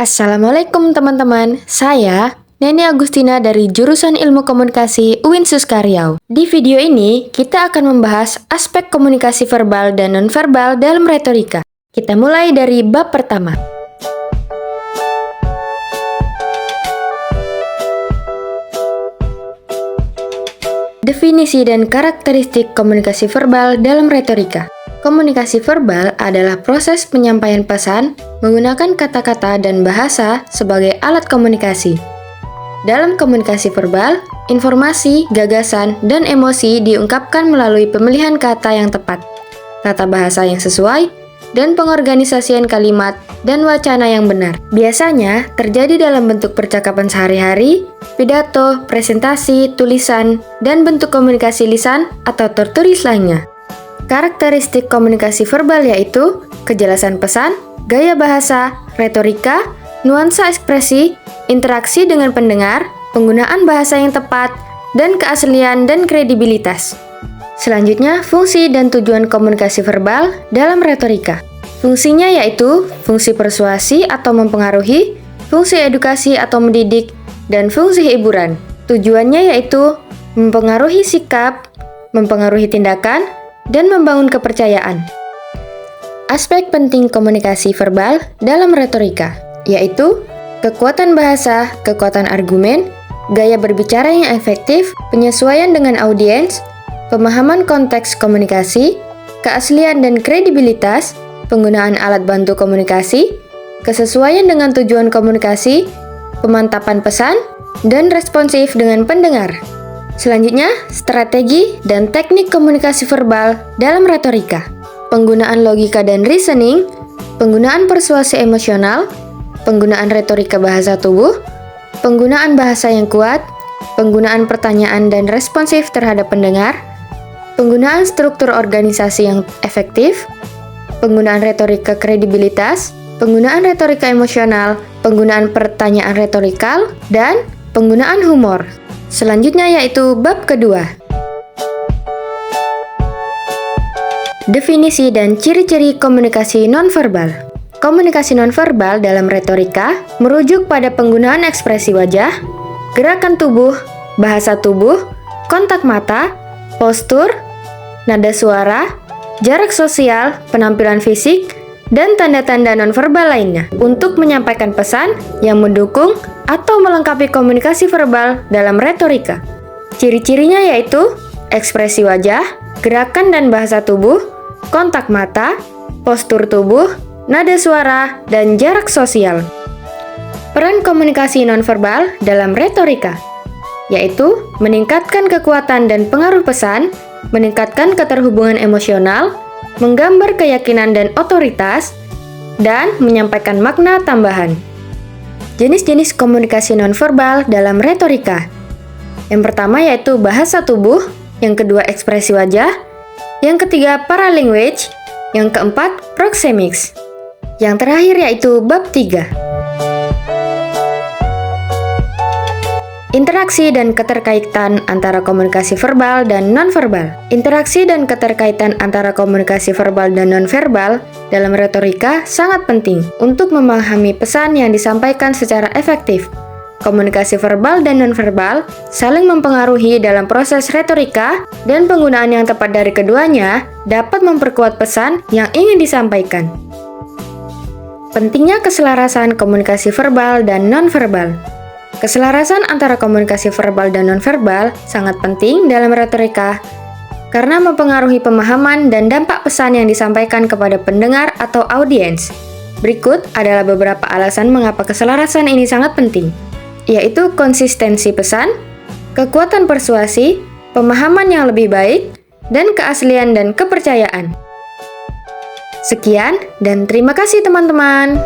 Assalamualaikum teman-teman, saya Neni Agustina dari jurusan Ilmu Komunikasi UIN Suska Riau. Di video ini, kita akan membahas aspek komunikasi verbal dan nonverbal dalam retorika. Kita mulai dari bab pertama. Definisi dan karakteristik komunikasi verbal dalam retorika. Komunikasi verbal adalah proses penyampaian pesan menggunakan kata-kata dan bahasa sebagai alat komunikasi. Dalam komunikasi verbal, informasi, gagasan, dan emosi diungkapkan melalui pemilihan kata yang tepat, tata bahasa yang sesuai, dan pengorganisasian kalimat dan wacana yang benar. Biasanya terjadi dalam bentuk percakapan sehari-hari, pidato, presentasi, tulisan, dan bentuk komunikasi lisan atau tertulis lainnya. Karakteristik komunikasi verbal yaitu kejelasan pesan, gaya bahasa, retorika, nuansa ekspresi, interaksi dengan pendengar, penggunaan bahasa yang tepat, dan keaslian dan kredibilitas. Selanjutnya, fungsi dan tujuan komunikasi verbal dalam retorika. Fungsinya yaitu fungsi persuasi atau mempengaruhi, fungsi edukasi atau mendidik, dan fungsi hiburan. Tujuannya yaitu mempengaruhi sikap, mempengaruhi tindakan, dan membangun kepercayaan. Aspek penting komunikasi verbal dalam retorika, yaitu kekuatan bahasa, kekuatan argumen, gaya berbicara yang efektif, penyesuaian dengan audiens, pemahaman konteks komunikasi, keaslian dan kredibilitas, penggunaan alat bantu komunikasi, kesesuaian dengan tujuan komunikasi, pemantapan pesan, dan responsif dengan pendengar. Selanjutnya, strategi dan teknik komunikasi verbal dalam retorika. Penggunaan logika dan reasoning, penggunaan persuasi emosional, penggunaan retorika bahasa tubuh, penggunaan bahasa yang kuat, penggunaan pertanyaan dan responsif terhadap pendengar, penggunaan struktur organisasi yang efektif, penggunaan retorika kredibilitas, penggunaan retorika emosional, penggunaan pertanyaan retorikal, dan penggunaan humor. Selanjutnya yaitu bab kedua. Definisi dan ciri-ciri komunikasi nonverbal. Komunikasi nonverbal dalam retorika merujuk pada penggunaan ekspresi wajah, gerakan tubuh, bahasa tubuh, kontak mata, postur, nada suara, jarak sosial, penampilan fisik, dan tanda-tanda nonverbal lainnya untuk menyampaikan pesan yang mendukung atau melengkapi komunikasi verbal dalam retorika. Ciri-cirinya yaitu ekspresi wajah, gerakan dan bahasa tubuh, kontak mata, postur tubuh, nada suara, dan jarak sosial. Peran komunikasi nonverbal dalam retorika yaitu meningkatkan kekuatan dan pengaruh pesan, meningkatkan keterhubungan emosional, menggambar keyakinan dan otoritas, dan menyampaikan makna tambahan. Jenis-jenis komunikasi nonverbal dalam retorika. Yang pertama yaitu bahasa tubuh, yang kedua ekspresi wajah, yang ketiga paralanguage, yang keempat proxemics. Yang terakhir yaitu bab 3. Interaksi dan keterkaitan antara komunikasi verbal dan nonverbal. Interaksi dan keterkaitan antara komunikasi verbal dan nonverbal dalam retorika sangat penting untuk memahami pesan yang disampaikan secara efektif. Komunikasi verbal dan nonverbal saling mempengaruhi dalam proses retorika, dan penggunaan yang tepat dari keduanya dapat memperkuat pesan yang ingin disampaikan. Pentingnya keselarasan komunikasi verbal dan nonverbal. Keselarasan antara komunikasi verbal dan nonverbal sangat penting dalam retorika karena mempengaruhi pemahaman dan dampak pesan yang disampaikan kepada pendengar atau audiens. Berikut adalah beberapa alasan mengapa keselarasan ini sangat penting, yaitu konsistensi pesan, kekuatan persuasi, pemahaman yang lebih baik, dan keaslian dan kepercayaan. Sekian dan terima kasih teman-teman.